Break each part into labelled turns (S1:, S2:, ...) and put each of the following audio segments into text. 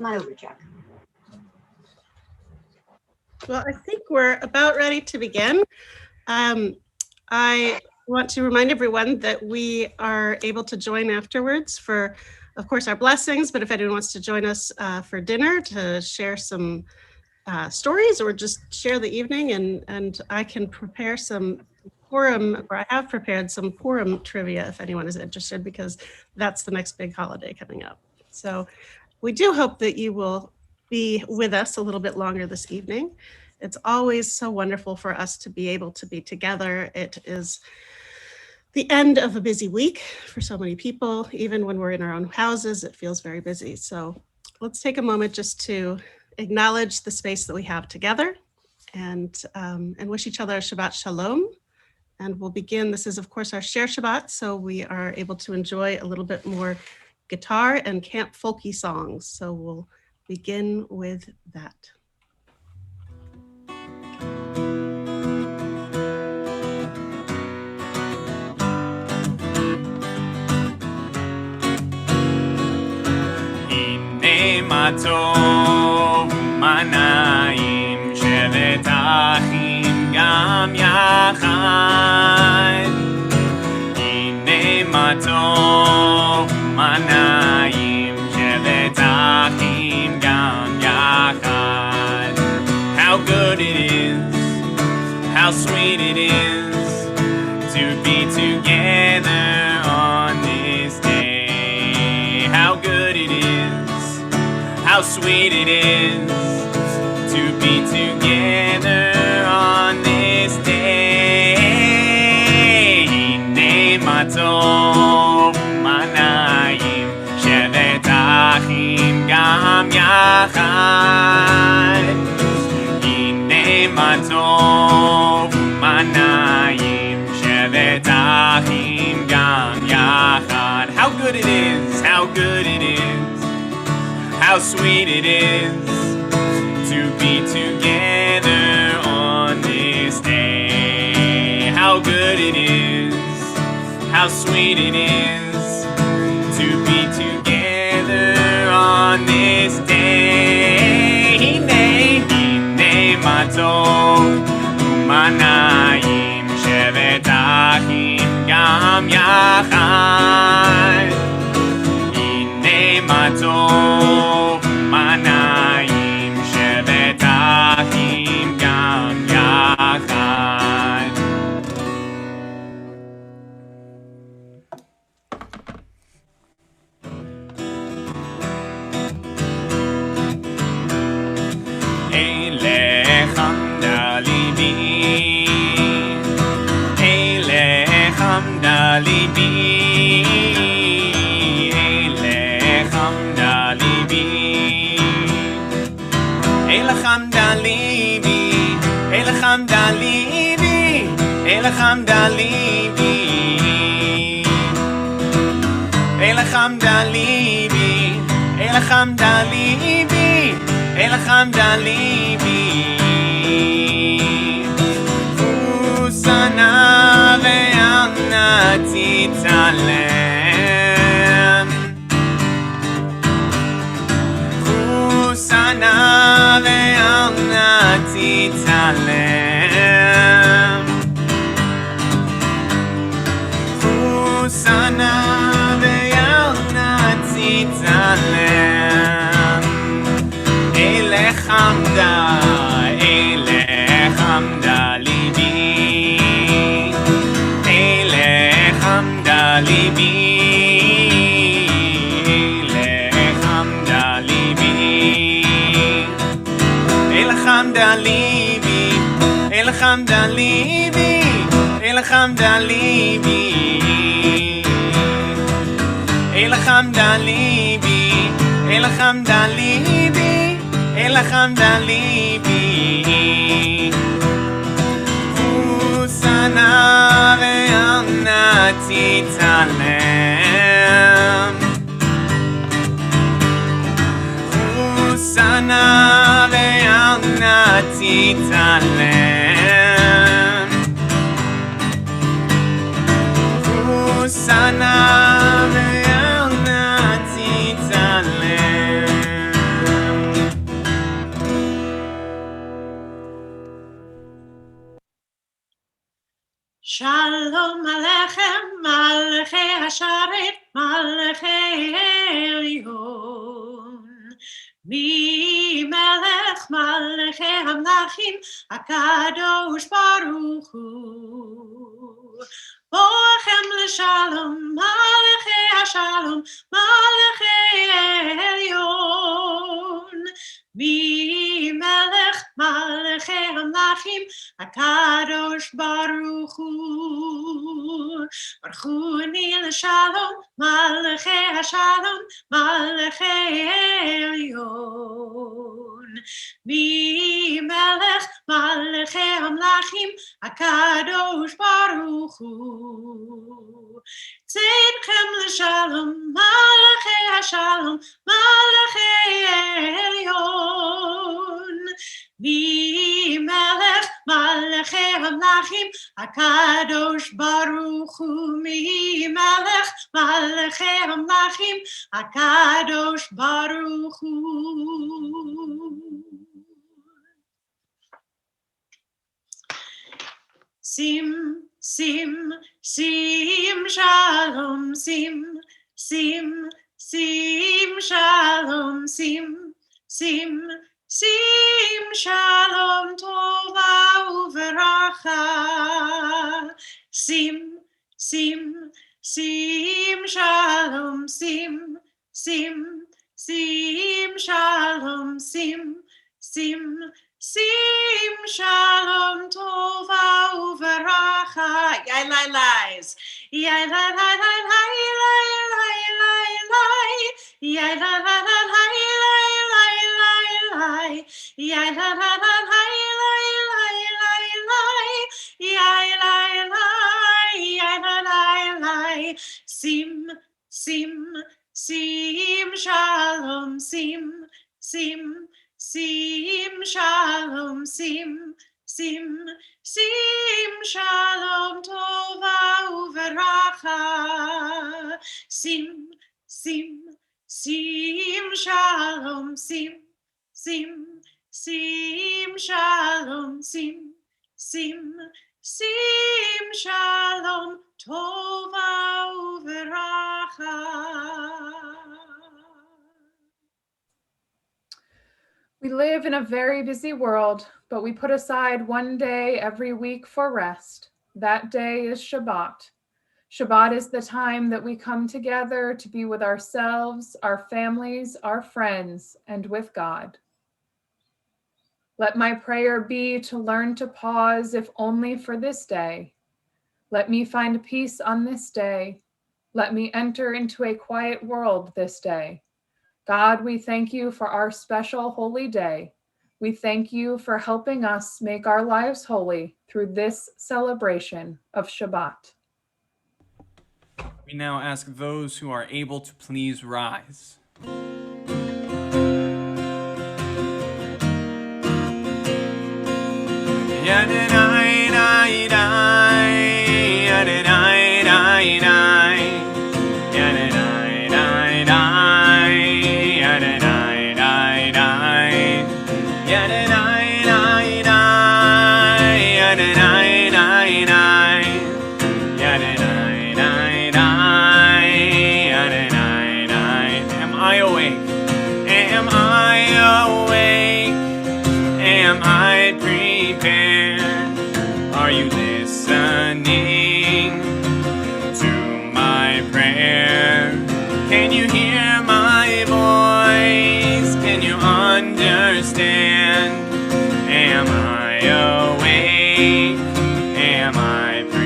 S1: Come on over, Jack.
S2: Well, I think we're about ready to begin. I want to remind everyone that we are able to join afterwards for, of course, our blessings, but if anyone wants to join us for dinner to share some stories or just share the evening, and I can prepare some Purim, or I have prepared some Purim trivia if anyone is interested, because that's the next big holiday coming up. So we do hope that you will be with us a little bit longer this evening. It's always so wonderful for us to be able to be together. It is the end of a busy week for so many people. Even when we're in our own houses, it feels very busy. So let's take a moment just to acknowledge the space that we have together and wish each other a Shabbat Shalom. And we'll begin. This is, of course, our share Shabbat, so we are able to enjoy a little bit more guitar and camp folky songs. So we'll begin with that.
S3: מה טוב ומה נעים שבת אחים גם יחד. הנה מה טוב ומה נעים שבת אחים גם יחד. How good it is, how sweet it is to be together on this day. How good it is, how sweet it is to be together on this day. הנה מה טוב ומה נעים שבת אחים גם יחד. הנה מה טוב ומה נעים שבת אחים גם יחד. How good it is, how good it is, how sweet it is to be together on this day. How good it is, how sweet it is to be together on this day. הנה מה טוב ומה נעים שבת אחים גם יחד. הנה מה טוב ומה נעים שבת אחים גם יחד. אליך עמדה ליבי, אליך עמדה ליבי, אליך עמדה ליבי, אליך עמדה ליבי, אליך עמדה ליבי, אליך עמדה ליבי, אליך עמדה ליבי, אליך עמדה ליבי, אליך עמדה ליבי. וסנה ואנה תתעלם, וסנה ואנה תתעלם, וסנה ואנה תתעלם. אליך עמדה, אליך עמדה ליבי, אליך עמדה ליבי, אליך עמדה ליבי, אליך עמדה ליבי, אליך עמדה ליבי, אליך עמדה ליבי, אליך עמדה ליבי, אליך עמדה ליבי, אליך עמדה ליבי. וסנה ואנה תתעלם, וסנה ואנה תתעלם, וסנה ואנה תתעלם.
S1: Mi melech malachei hamlachim, HaKadosh Baruch Hu. Boachem l'shalom, malachei hashalom, malachei elyon. Mi melech malachei hamlachim, HaKadosh Baruch Hu. Baruchuni l'shalom, malachei hashalom, malachei elyon. Mi melech malachei hamlachim, HaKadosh Baruch Hu. Tzedchem l'shalom, malachei hashalom, malachei elyon. Mi melech malachei hamlachim, HaKadosh Baruch Hu. Mi melech malachei hamlachim, HaKadosh Baruch Hu. Sim, sim, sim, shalom, sim, sim, sim, shalom, sim, sim, sim, shalom, tova uveracha. Sim, sim, sim, shalom, sim, sim, sim, shalom, sim, sim, sim, shalom, tova uveracha. Yai lai lais. Yai lai lai lai lai lai lai lai lai. Yai lai lai lai lai lai lai lai. Yai lai lai lai lai lai lai lai. Yai lai lai, yai lai lai lai. Sim, sim, sim, shalom, sim, sim, sim, shalom, sim, sim, sim, shalom, tova uveracha. Sim, sim, sim, shalom, sim, sim, sim, shalom, sim, sim, sim, shalom, tova uveracha.
S4: We live in a very busy world, but we put aside one day every week for rest. That day is Shabbat. Shabbat is the time that we come together to be with ourselves, our families, our friends, and with God. Let my prayer be to learn to pause, if only for this day. Let me find peace on this day. Let me enter into a quiet world this day. God, we thank you for our special holy day. We thank you for helping us make our lives holy through this celebration of Shabbat.
S3: We now ask those who are able to please rise. Am I awake? Am I awake? Am I prepared? Are you listening to my prayer? Can you hear my voice? Can you understand? Am I awake? Am I prepared?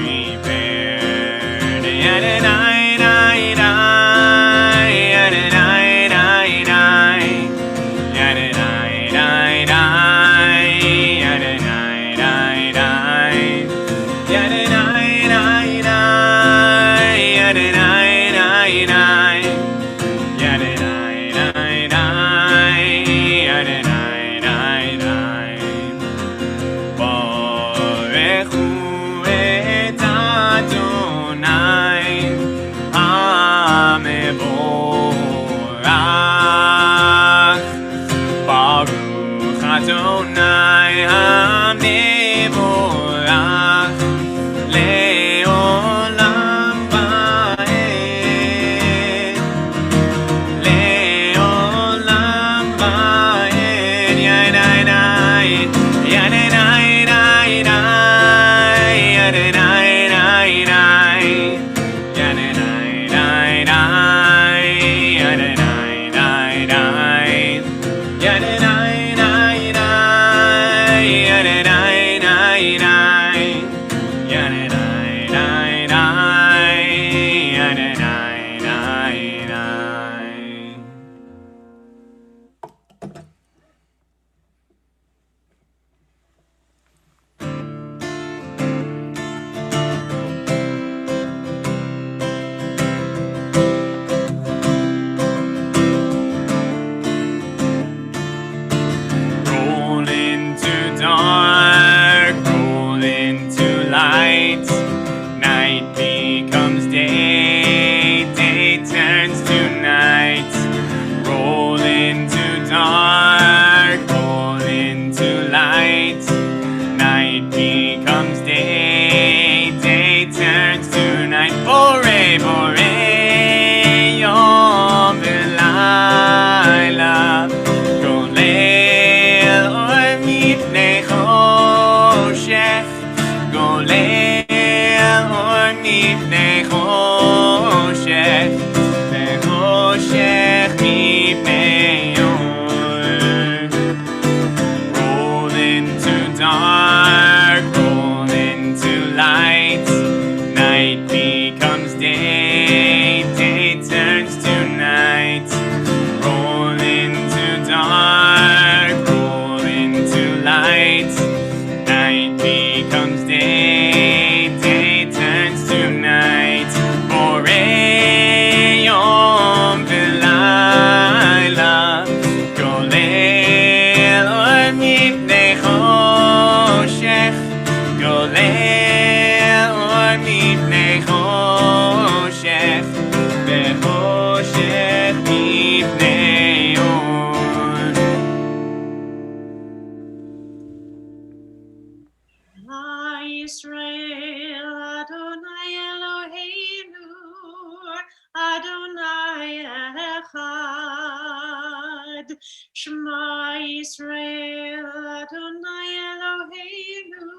S1: Shema Yisrael, Adonai Eloheinu,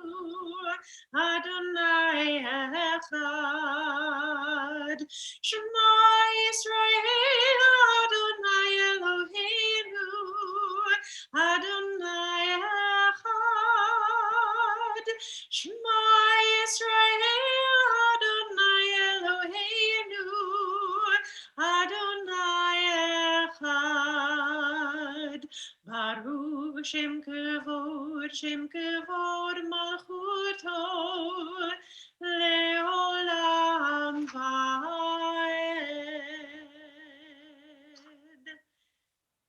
S1: Adonai Echad. Shema Yisrael, Adonai Eloheinu, Adonai Echad. Shema Yisrael, Adonai Eloheinu, Adonai Echad. Baruch Shem Kavod Malchuto Leolam Vaed.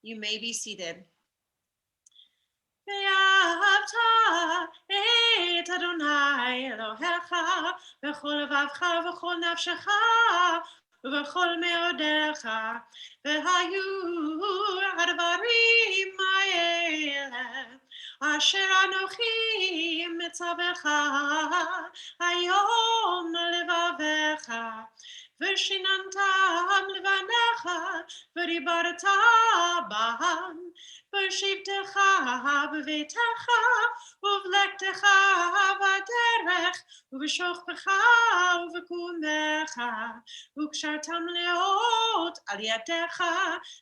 S1: You may be seated. ואהבת את אדוני אלוהיך בכל לבבך ובכל נפשך ובכל מאודיך, והיו הדברים האלה אשר אנוכי מצווך היום לבביך, ושיננתם לבניך ודיברת בהם בשבתך בביתך ובלכתך בדרך ובשוכבך ובקומך, וקשרתם לאות על ידיך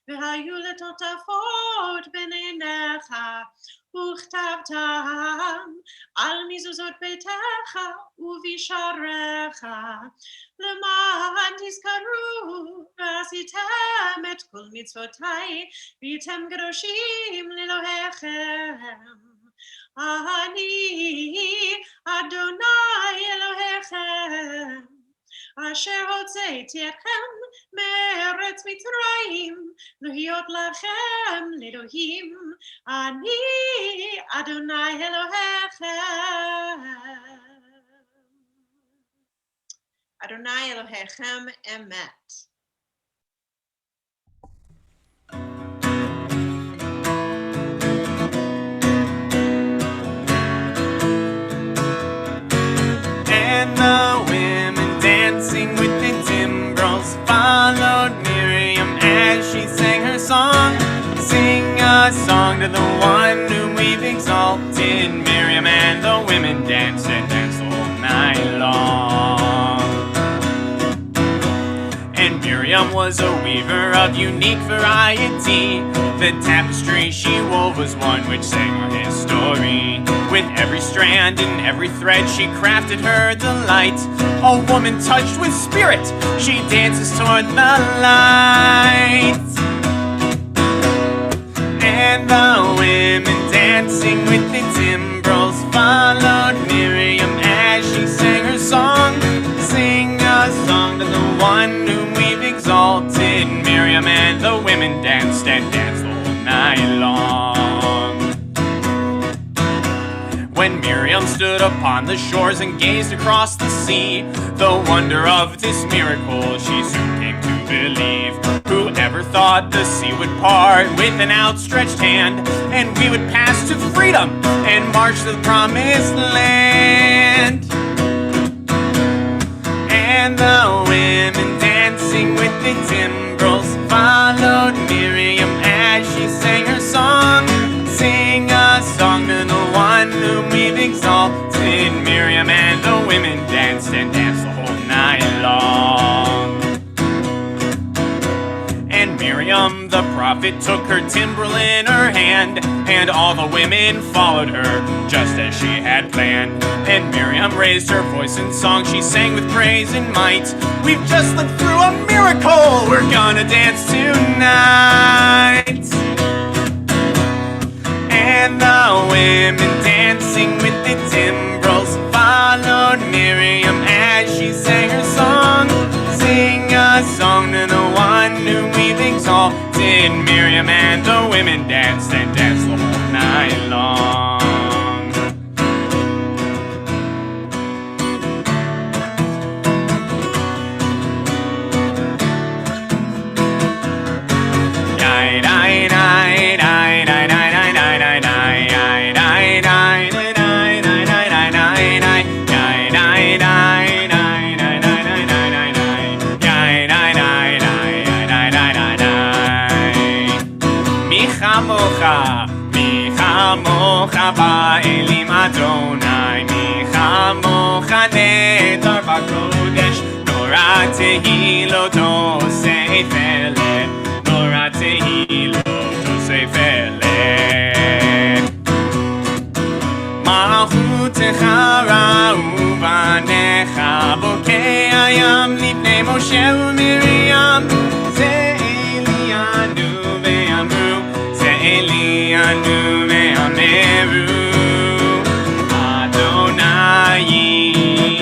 S1: והיו לטוטפות בין עיניך, וכתבתם על מזוזות ביתך ובשעריך, למען תזכרו ועשיתם את כל מצוותיי והייתם קדושים לאלוהיכם. אני אדוני אלוהיכם אשר הוצאתי אתכם מארץ מצרים להיות לכם לאלוהים. אני אדוני אלוהיכם. אדוני אלוהיכם אמת.
S3: And the women dancing with the timbrels followed Miriam as she sang her song. Sing a song to the one whom we've exalted. Miriam and the women danced and danced all night long. And Miriam was a weaver of unique variety. The tapestry she wove was one which sang her story. With every strand and every thread she crafted her delight. A woman touched with spirit, she dances toward the light. And the women dancing with the timbrels followed Miriam as she sang her song. Sing a song to the one whom we've exalted. Miriam and the women danced and danced all night long. When Miriam stood upon the shores and gazed across the sea, the wonder of this miracle she soon came to believe. Whoever thought the sea would part with an outstretched hand, and we would pass to freedom and march to the promised land? And the women dancing with the timbrels followed Miriam as she sang her song. Sing a song to the one whom we've exalted. Miriam and the women danced and danced the whole night long. And Miriam the prophet took her timbrel in her hand, and all the women followed her just as she had planned. And Miriam raised her voice in song, she sang with praise and might. We've just lived through a miracle, we're gonna dance tonight. And the women dancing with the timbrels followed Miriam as she sang her song. Sing a song to the one whom we've exalted. Miriam and the women danced and danced the whole night long. מי כמוך באלים אדוני, מי כמוך נהדר בקודש, נורא תהילתו ספלת, נורא תהילתו ספלת. מלכותך ראו בניך, בוקע ים לפני משה ומרים, זה אלינו ואמרו, זה אלינו ואמרו, אדוני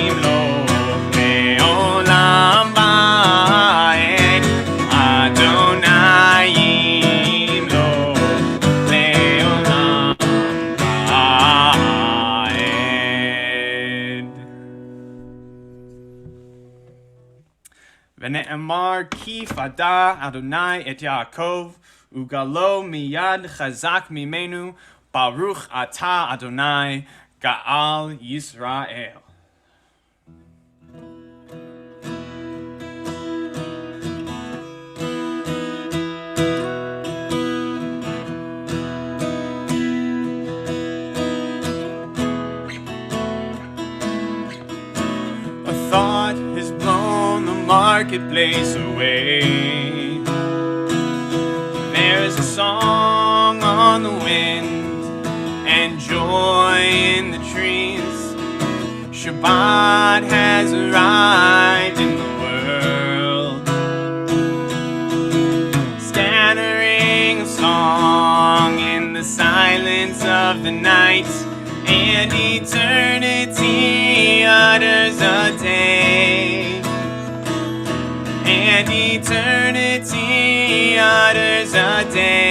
S3: ימלוך לעולם ועד, אדוני ימלוך לעולם ועד. ונאמר כי פדה אדוני את יעקב וגלו מיד חזק ממנו, ברוך אתה אדוני גאל ישראל. A thought has blown the marketplace away. There's a song on the wind and joy in the trees. Shabbat has arrived in the world, scattering a song in the silence of the night, and eternity utters a day, and eternity utters a day.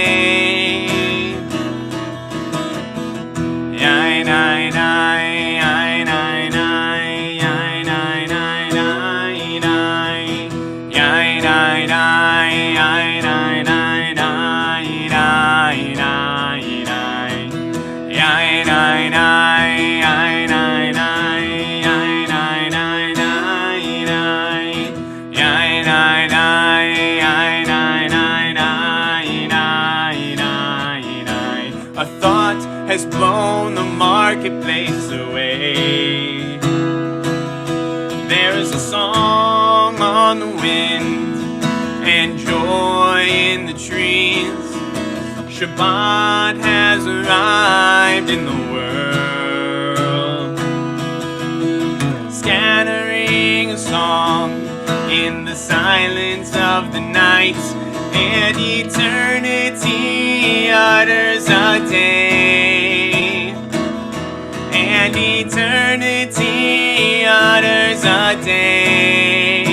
S3: Nine, nine, nine, nine, nine, nine, nine, nine, nine, nine, nine, nine, nine, nine, a thought has blown the marketplace away. There is a song on the wind and joy in the trees. Shabbat has arrived in the world, scattering a song in the silence of the night, and eternity utters a day, and eternity utters a day.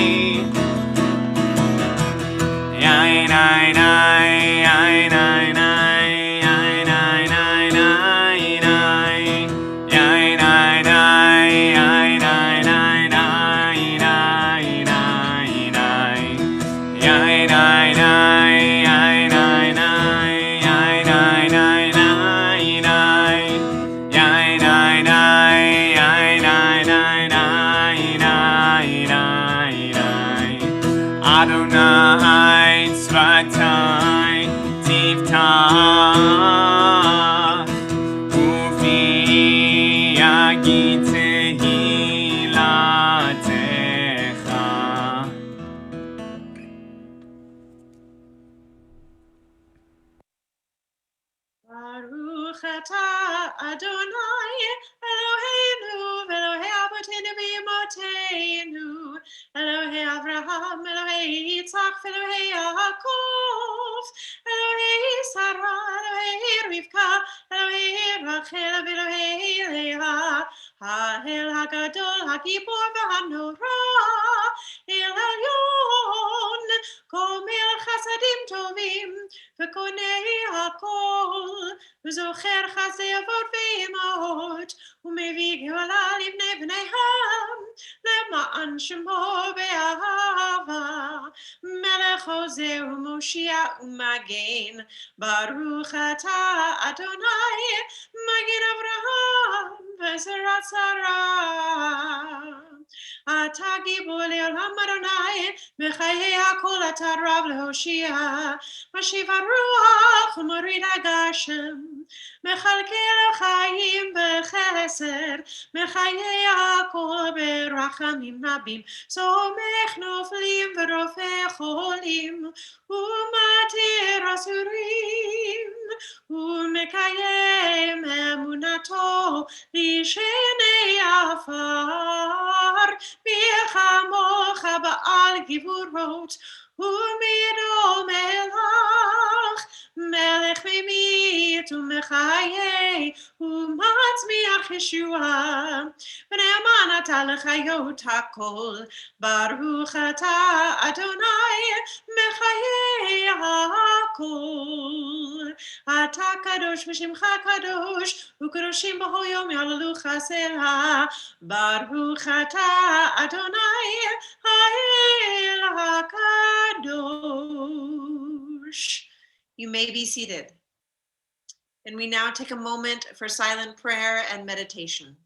S3: Nine, nine, nine, nine, nine, nine, nine, nine, nine, nine, nine, nine, nine, nine, nine, nine, nine, nine, Adonai tzvatai tivtah ufi yagid tehilatecha.
S1: Baruch atah Adonai Eloheinu v'Elohei Avotenu v'Imotenu, Elohei Avraham, Elohei Yitzchak, Elohei Yaakov, Elohei Sarah, Elohei Rivka, Elohei Rachel, Elohei Leah, Ha'el HaGadol, HaGibor v'Hanora, El Elyon, Gomel Chasadim Tovim, v'Konei HaKol, v'Zocher Chasdei Avot v'Imot, u'mevii Geula livnei bneihem, למען שמו באהבה, מלך עוזר ומושיע ומגן, ברוך אתה אדוני, מגן אברהם וזרע שרה. אתה גיבור לעולם אדוני, בחיי הכל אתה רב להושיע, משיב הרוח מוריד הגשם, מחלקי לחיים בחסד, מחיי הכל ברחמים רבים, סומך נופלים ורופא חולים, ומתיר אסורים, ומקיים אמונתו לשני עפר, מי כמוך בעל גבורות, ומידו מלך, מלך ממית ומחיה, ומצמיח ישועה, ונאמן אתה לחיות הכל, ברוך אתה אדוני מחיי הכל. אתה קדוש ושמך קדוש, וקדושים בכל יום יעללוך סלה, ברוך אתה אדוני האל הקדוש. You may be seated. And we now take a moment for silent prayer and meditation.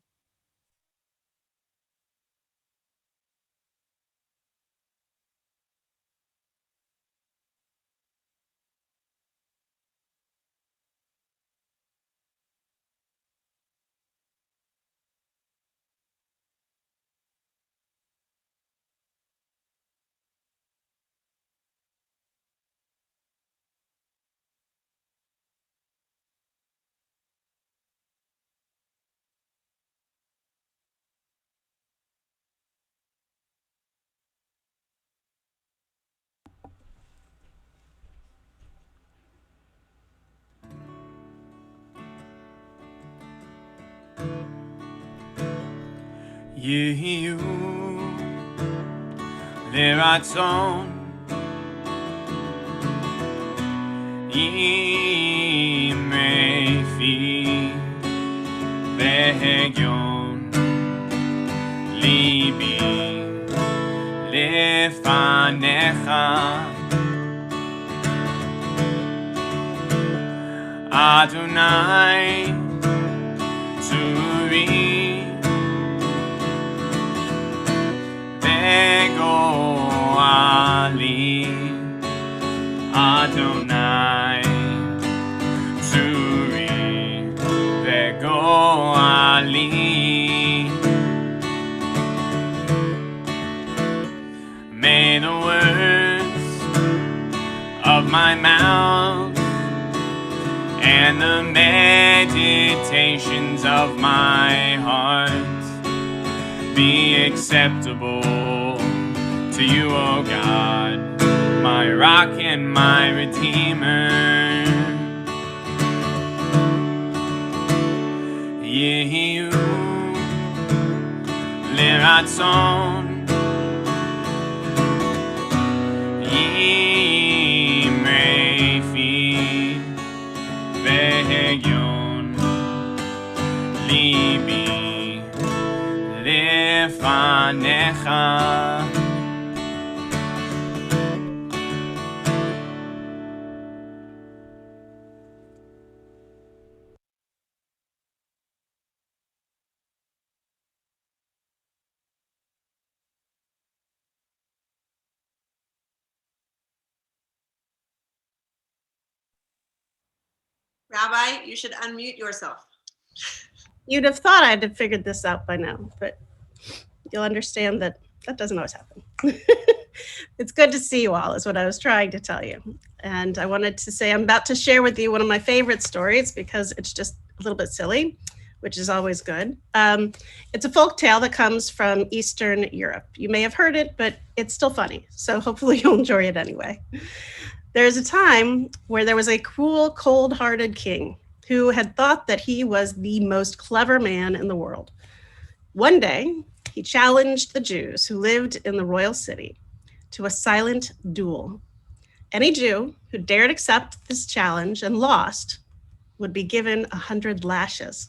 S3: יהיו לרצון אמרי פי והגיון ליבי לפניך אדוני צורי וגואלי אדוני צורי וגואלי. May the words of my mouth and the meditations of my heart be acceptable to you, O God, my rock and my redeemer. Yehu liratzon yimrei fi vehegyon libi lefanecha.
S1: Rabbi, you should unmute yourself.
S2: You'd have thought I'd have figured this out by now, but you'll understand that that doesn't always happen. It's good to see you all, is what I was trying to tell you. And I wanted to say I'm about to share with you one of my favorite stories because it's just a little bit silly, which is always good. It's a folk tale that comes from Eastern Europe. You may have heard it, but it's still funny. So hopefully you'll enjoy it anyway. There's a time where there was a cruel, cold-hearted king who had thought that he was the most clever man in the world. One day, he challenged the Jews who lived in the royal city to a silent duel. Any Jew who dared accept this challenge and lost would be given 100 lashes.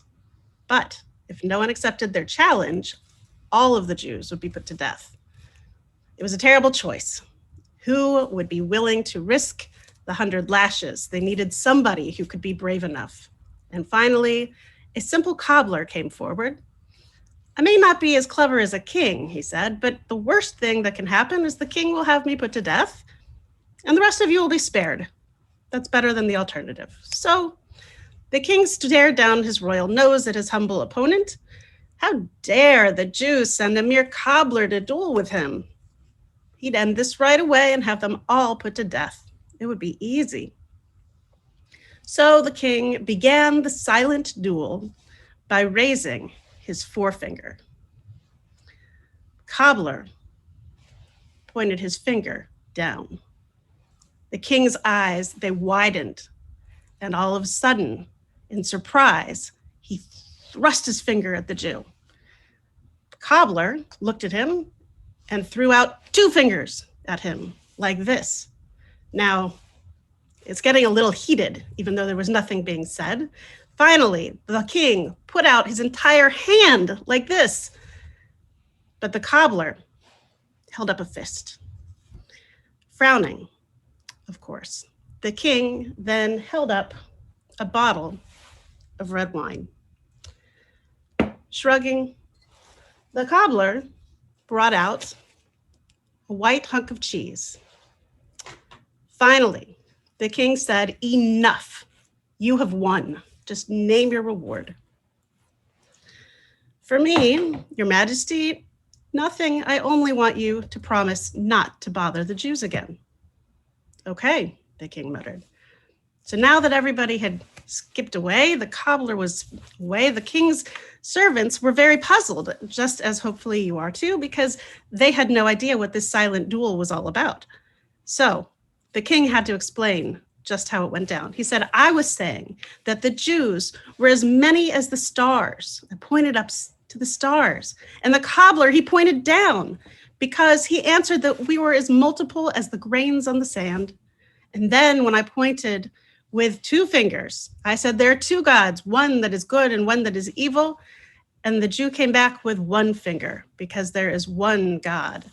S2: But if no one accepted their challenge, all of the Jews would be put to death. It was a terrible choice. Who would be willing to risk the 100 lashes? They needed somebody who could be brave enough. And finally, a simple cobbler came forward. I may not be as clever as a king, he said, but the worst thing that can happen is the king will have me put to death, and the rest of you will be spared. That's better than the alternative. So the king stared down his royal nose at his humble opponent. How dare the Jews send a mere cobbler to duel with him? He'd end this right away and have them all put to death. It would be easy. So the king began the silent duel by raising his forefinger. Cobbler pointed his finger down. The king's eyes, they widened, and all of a sudden, in surprise, he thrust his finger at the Jew. The cobbler looked at him and threw out 2 fingers at him, like this. Now, it's getting a little heated, even though there was nothing being said. Finally, the king put out his entire hand like this, but the cobbler held up a fist. Frowning, of course, the king then held up a bottle of red wine. Shrugging, the cobbler brought out a white hunk of cheese. Finally, the king said, "Enough. You have won. Just name your reward." "For me, your majesty, nothing. I only want you to promise not to bother the Jews again." "Okay," the king muttered. So now that everybody had skipped away, the cobbler was away, the king's servants were very puzzled, just as hopefully you are too, because they had no idea what this silent duel was all about. So the king had to explain just how it went down. He said, "I was saying that the Jews were as many as the stars." I pointed up to the stars. And the cobbler, he pointed down because he answered that we were as multiple as the grains on the sand. And then when I pointed with 2 fingers, I said, "There are 2 gods, one that is good and one that is evil." And the Jew came back with 1 finger because there is one God.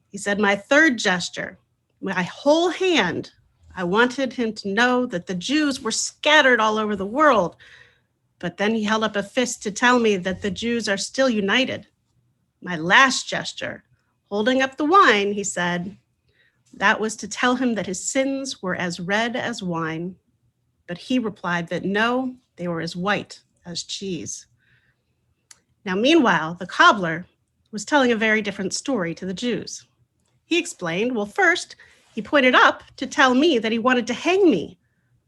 S2: He said, "My 3rd gesture, my whole hand, I wanted him to know that the Jews were scattered all over the world." But then he held up a fist to tell me that the Jews are still united. My last gesture, holding up the wine, he said, that was to tell him that his sins were as red as wine. But he replied that no, they were as white as cheese. Now, meanwhile, the cobbler was telling a very different story to the Jews. He explained, well, first, he pointed up to tell me that he wanted to hang me.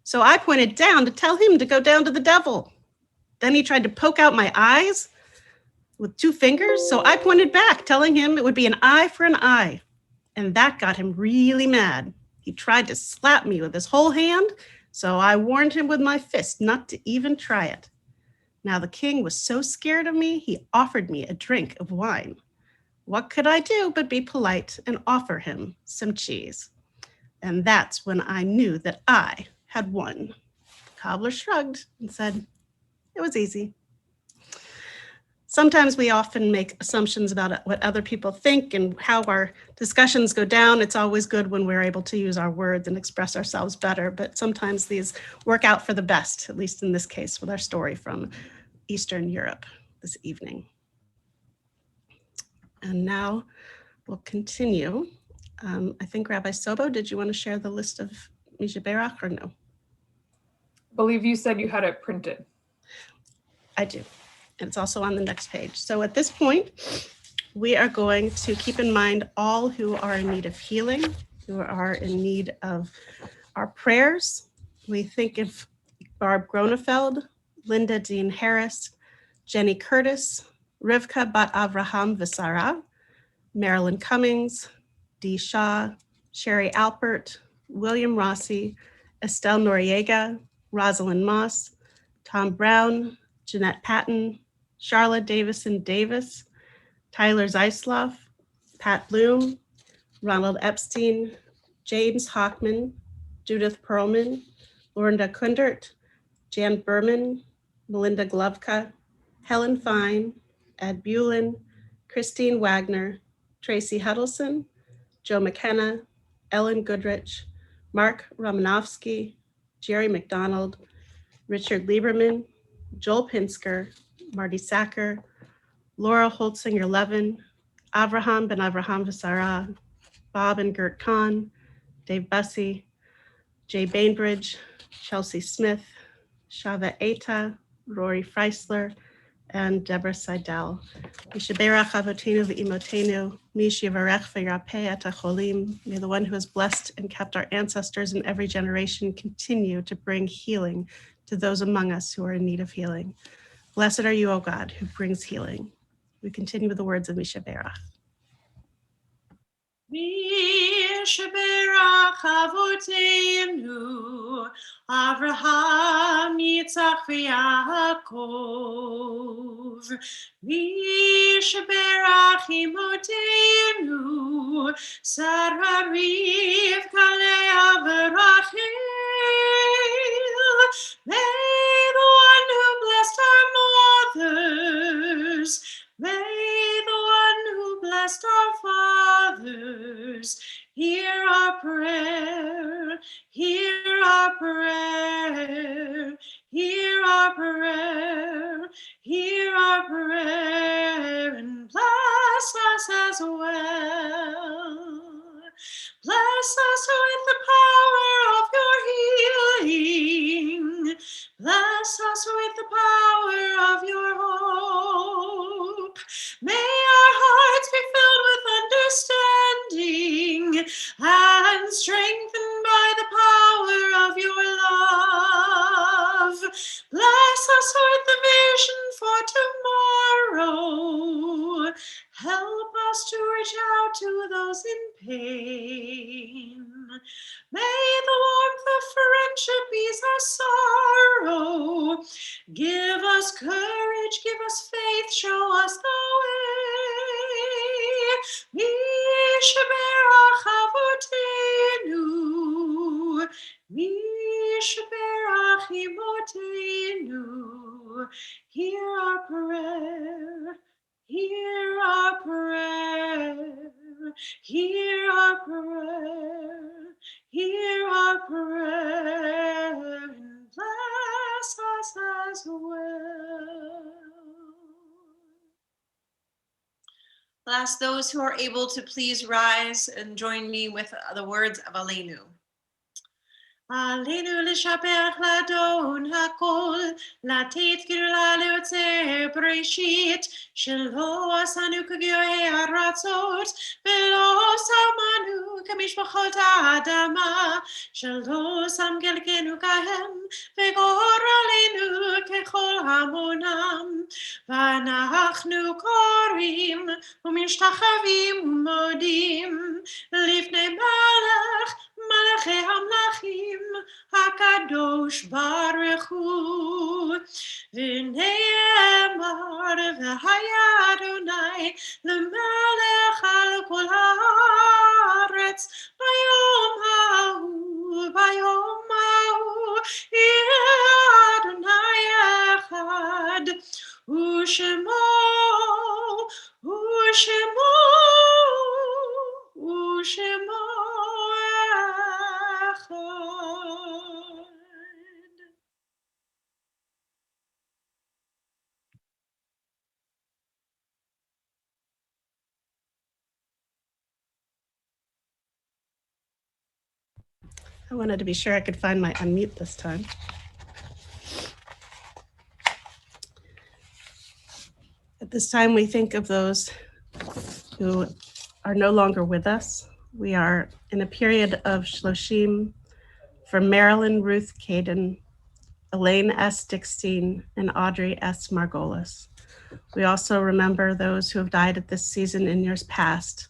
S2: So I pointed down to tell him to go down to the devil. Then he tried to poke out my eyes with 2 fingers. So I pointed back, telling him it would be an eye for an eye. And that got him really mad. He tried to slap me with his whole hand. So I warned him with my fist not to even try it. Now the king was so scared of me, he offered me a drink of wine. What could I do but be polite and offer him some cheese? And that's when I knew that I had won. The cobbler shrugged and said, it was easy. Sometimes we often make assumptions about what other people think and how our discussions go down. It's always good when we're able to use our words and express ourselves better, but sometimes these work out for the best, at least in this case with our story from Eastern Europe this evening. And now we'll continue. I think Rabbi Sobo, did you want to share the list of Mishaberach or no?
S4: I believe you said you had it printed.
S2: I do. And it's also on the next page. So at this point, we are going to keep in mind all who are in need of healing, who are in need of our prayers. We think of Barb Gronefeld, Linda Dean Harris, Jenny Curtis, Rivka Bat Avraham Visara, Marilyn Cummings, Dee Shaw, Sherry Alpert, William Rossi, Estelle Noriega, Rosalind Moss, Tom Brown, Jeanette Patton, Charlotte Davison Davis, Tyler Zeisloff, Pat Bloom, Ronald Epstein, James Hockman, Judith Perlman, Lorinda Kundert, Jan Berman, Melinda Glovka, Helen Fine, Ed Bulin, Christine Wagner, Tracy Huddleston, Joe McKenna, Ellen Goodrich, Mark Romanowski, Jerry McDonald, Richard Lieberman, Joel Pinsker, Marty Sacker, Laura Holtzinger-Levin, Avraham Ben Avraham Visara, Bob and Gert Kahn, Dave Bussey, Jay Bainbridge, Chelsea Smith, Shava Eta, Rory Freisler, and Deborah Seidel. Mishaberach Avotenu v'imotenu, Mishivarech v'yarpeh et hacholim. May the one who has blessed and kept our ancestors in every generation continue to bring healing to those among us who are in need of healing. Blessed are you, O God, who brings healing. We continue with the words of Mishaberach.
S1: Mishaberach Avotenu, Avraham, Yitzchak, v'Yaakov. Mishaberach Imotenu, Sarah, Rivka, Leah, v'Rachel. May the one who blessed our mothers, may the one who blessed our fathers, hear our prayer, hear our prayer, hear our prayer, hear our prayer, and bless us as well. Bless us with the power of your healing. Bless us with the power of your hope. May our hearts be filled with understanding and strengthened by the power of your love. Bless us with the vision for tomorrow. Help us to reach out to those in pain. May the warmth of friendship ease our sorrow. Give us courage, give us faith, show us the way. Mishaberach Avotenu, Mishaberach Imotenu. Hear our prayer, hear our prayer, hear our prayer, hear our prayer, and bless us as well. I'll ask those who are able to please rise and join me with the words of Aleinu. Aleinu לשפך לדון הכל, לתת גאולה ליוצר בראשית, שלא עשנו כגויי ארצות, ולא שמנו כמשפחות האדמה, שלא שם גלגנו כהם, וגורלנו ככל המונם. ואנחנו קוראים ומשתחווים ומודים לפני מלך מלכי המלכים הקדוש ברוך הוא. ונאמר והיה אדוני למלך על כל הארץ ביום ההוא, ביום ההוא יהיה אדוני אחד ושמו אחד.
S2: I wanted to be sure I could find my unmute this time. At this time, we think of those who are no longer with us. We are in a period of Shloshim for Marilyn Ruth Caden, Elaine S. Dickstein, and Audrey S. Margolis. We also remember those who have died at this season in years past: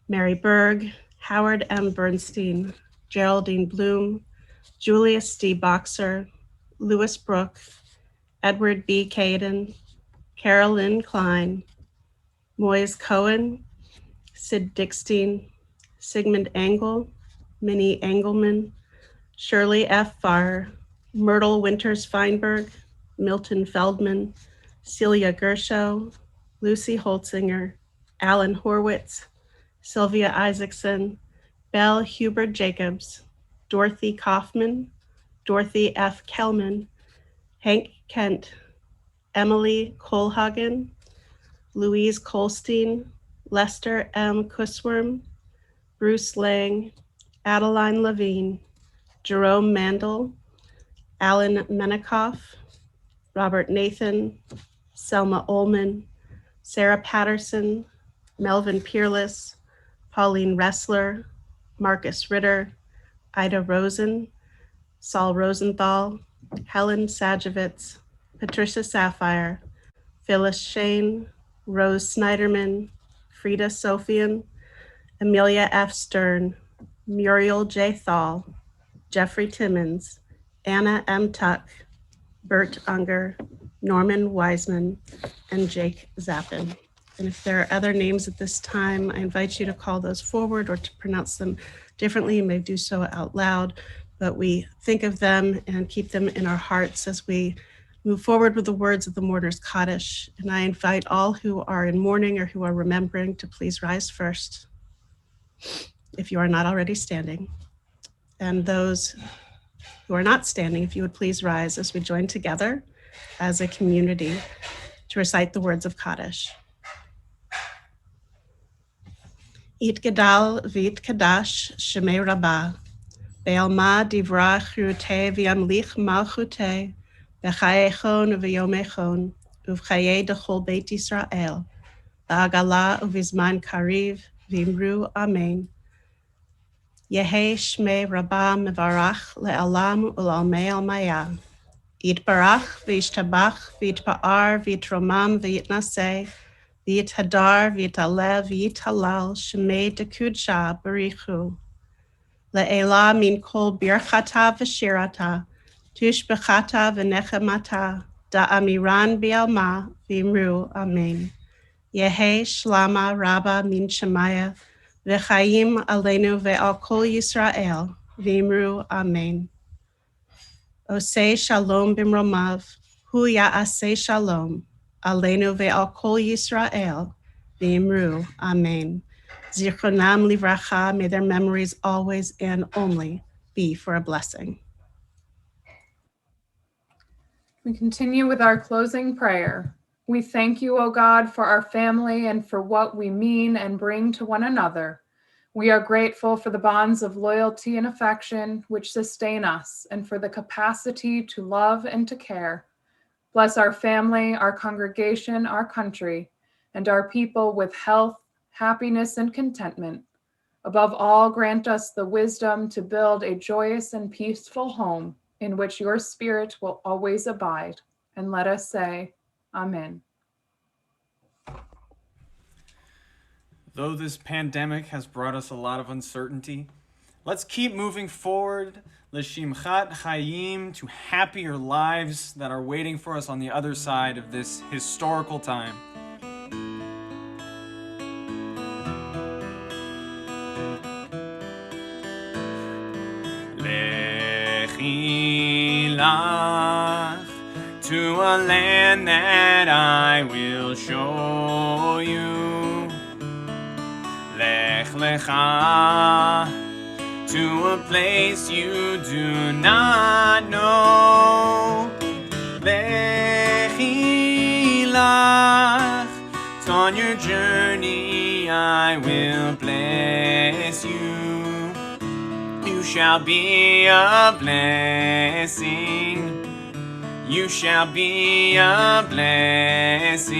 S2: Mary Berg, Howard M. Bernstein, Geraldine Bloom, Julius D. Boxer, Louis Brooke, Edward B. Caden, Carolyn Klein, Moise Cohen, Sid Dickstein, Sigmund Engel, Minnie Engelman, Shirley F. Farr, Myrtle Winters Feinberg, Milton Feldman, Celia Gershow, Lucy Holtzinger, Alan Horwitz, Sylvia Isaacson, Belle Hubert Jacobs, Dorothy Kaufman, Dorothy F. Kellman, Hank Kent, Emily Kohlhagen, Louise Kolstein, Lester M. Kussworm, Bruce Lang, Adeline Levine, Jerome Mandel, Alan Menikoff, Robert Nathan, Selma Ullman, Sarah Patterson, Melvin Peerless, Pauline Ressler, Marcus Ritter, Ida Rosen, Saul Rosenthal, Helen Sajevitz, Patricia Sapphire, Phyllis Shane, Rose Snyderman, Frida Sofian, Amelia F. Stern, Muriel J. Thal, Jeffrey Timmons, Anna M. Tuck, Bert Unger, Norman Wiseman, and Jake Zappin. And if there are other names at this time, I invite you to call those forward or to pronounce them differently. You may do so out loud, but we think of them and keep them in our hearts as we move forward with the words of the mourner's Kaddish. And I invite all who are in mourning or who are remembering to please rise first, if you are not already standing. And those who are not standing, if you would please rise as we join together as a community to recite the words of Kaddish. It Gadal Vit Kadash Shemei Rabbah, Be'alma Divra Chirute V'yamlich Malchute, B'chayechon V'yomechon, Uvchaye Dechol Beit Yisrael, Ba'agala Uvizman Kariv, V'imru Amen. Yehe Shmei Rabbah Mevarach Le'alam U'lalmei Almaya. Yitbarach V'yishtabach V'yitpa'ar V'yitromam V'yitnaseh, V'yithadar, v'yitalev, v'yitalal, shemei dekudsha, barichu. Le'ela min kol birchata v'shirata, tushbechata v'nechemata, da'amiran bi'alma, v'imru, amen. Yehe shlama rabba min shemaya, v'chayim aleinu ve'al kol Yisrael, v'imru, amen. Osei shalom bimromav, hu ya'aseh shalom, Aleinu ve'al kol Yisrael, v'imru, amen. Zichronam livracha, may their memories always and only be for a blessing.
S4: We continue with our closing prayer. We thank you, O God, for our family and for what we mean and bring to one another. We are grateful for the bonds of loyalty and affection which sustain us and for the capacity to love and to care. Bless our family, our congregation, our country, and our people with health, happiness, and contentment. Above all, grant us the wisdom to build a joyous and peaceful home in which your spirit will always abide. And let us say, Amen.
S3: Though this pandemic has brought us a lot of uncertainty, let's keep moving forward, l'shimchat chayim, to happier lives that are waiting for us on the other side of this historical time. Lechi lach, to a land that I will show you. Lech lecha, to a place you do not know. Lechi lach, on your journey I will bless you. You shall be a blessing. You shall be a blessing.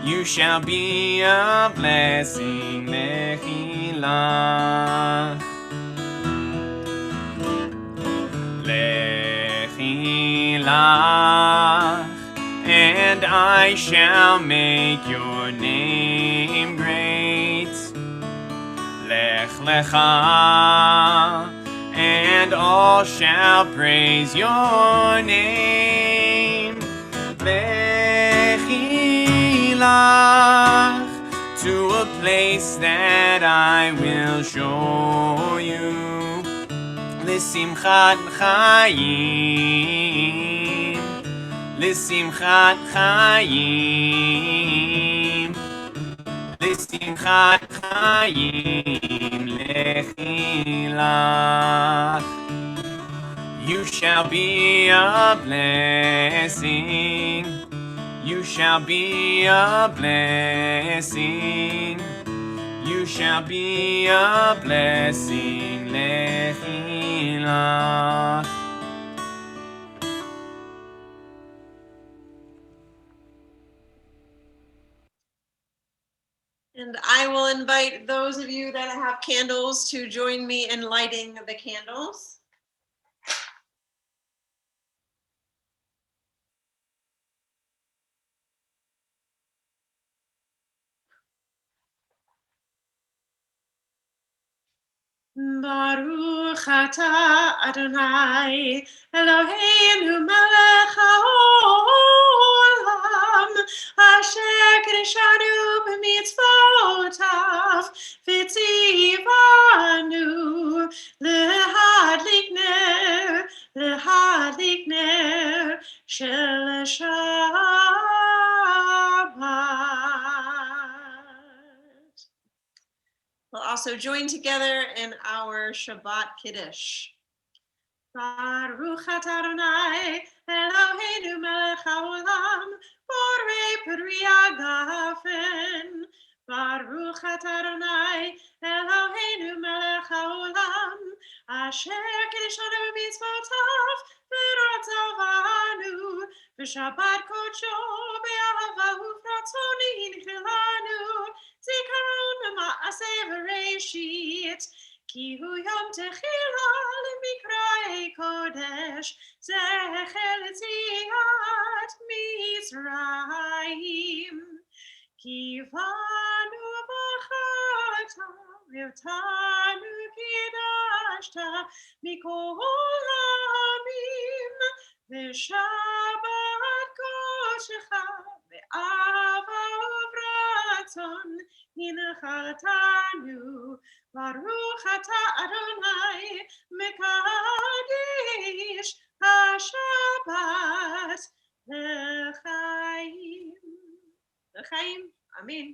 S3: You shall be a blessing. Lechi lach. Lechi lach, and I shall make your name great. Lech lecha, and all shall praise your name. Lechi lach, to a place that I will show you. L'simchat chayim, l'simchat chayim, l'simchat chayim, lechi lach. You shall be a blessing. You shall be a blessing. You shall be a blessing. Lechi lach.
S1: And I will invite those of you that have candles to join me in lighting the candles. Baruch atah Adonai Eloheinu melech haolam asher kideshanu b'mitzvotav v'tzivanu lehadlik ner shel Shabbat. We'll also join together in our Shabbat Kiddush. Baruch atah Adonai Eloheinu melech haolam borei peri hagafen. Baruch atah Adonai Eloheinu melech haolam asher kideshanu b'mitzvotav v'ratzavanu v'shabbat kodsho be'ahava ufratzon hinchilanu zikaron ma'aseh v'reishit ki hu yom techila l'mikra'ei kodesh zecher l'tziat Mitzrayim ki vanu b'chata v'tanu kidashta mikol ha'amim v'shabbat kodeshecha be'ava uvratzon hinchatanu Baruch atah Adonai mekadesh haShabbat l'chaim. L'chaim. Amen.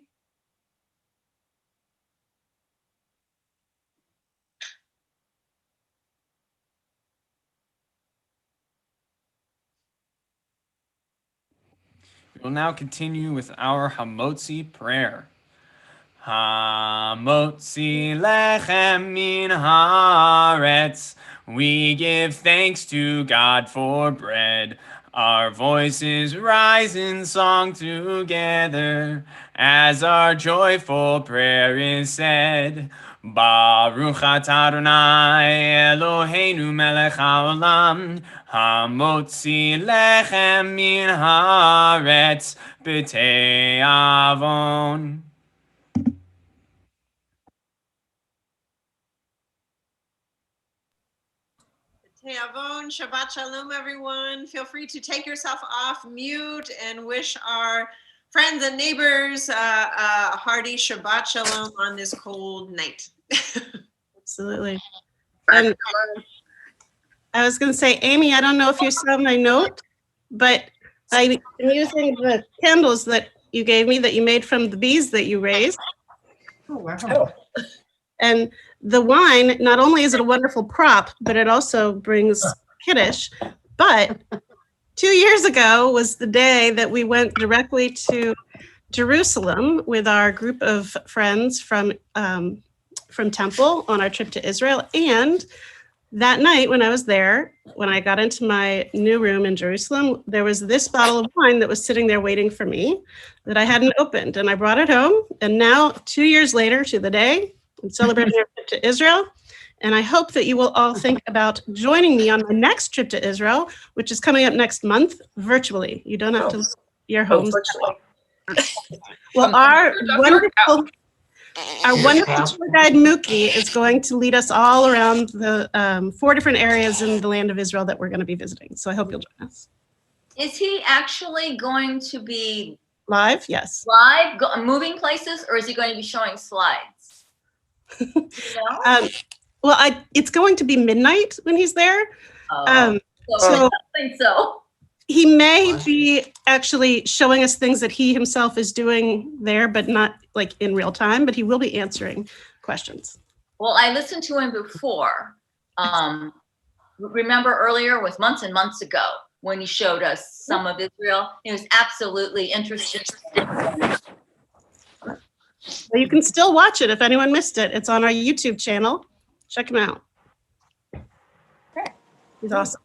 S3: We will now continue with our Hamotzi prayer. Hamotzi lechem min haaretz. We give thanks to God for bread. Our voices rise in song together as our joyful prayer is said. Baruch atah Adonai Eloheinu melech haolam hamotzi lechem min haaretz b'te'avon.
S1: Te'avon, Shabbat Shalom, everyone. Feel free to take yourself off mute and wish our friends and neighbors a hearty Shabbat Shalom on this cold night.
S2: Absolutely. And I was going to say, Amy, I don't know if you saw my note, but I'm using the candles that you gave me that you made from the bees that you raised.
S1: Oh, wow.
S2: And the wine, not only is it a wonderful prop, but it also brings Kiddush. But 2 years ago was the day that we went directly to Jerusalem with our group of friends from Temple on our trip to Israel. And that night when I was there, when I got into my new room in Jerusalem, there was this bottle of wine that was sitting there waiting for me that I hadn't opened. And I brought it home. And now 2 years later to the day, I'm celebrating our trip to Israel. And I hope that you will all think about joining me on my next trip to Israel, which is coming up next month virtually. You don't have to leave your homes. Well, our wonderful tour guide Mookie is going to lead us all around the 4 different areas in the land of Israel that we're going to be visiting. So I hope you'll join us.
S5: Is he actually going to be
S2: Live? Yes.
S5: live, moving places, or is he going to be showing slides? You know?
S2: Well, it's going to be midnight when he's there.
S5: So
S2: so-
S5: I think so.
S2: He may be actually showing us things that he himself is doing there, but not like in real time, but he will be answering questions.
S5: Well, I listened to him before. Remember earlier, it was months and months ago when he showed us some of Israel. He was absolutely interested.
S2: Well, you can still watch it if anyone missed it. It's on our YouTube channel. Check him out. He's awesome.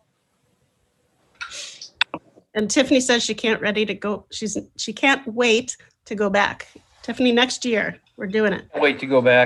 S2: And Tiffany says she can't wait to go back. Tiffany, next year we're doing it.
S6: Wait to go back.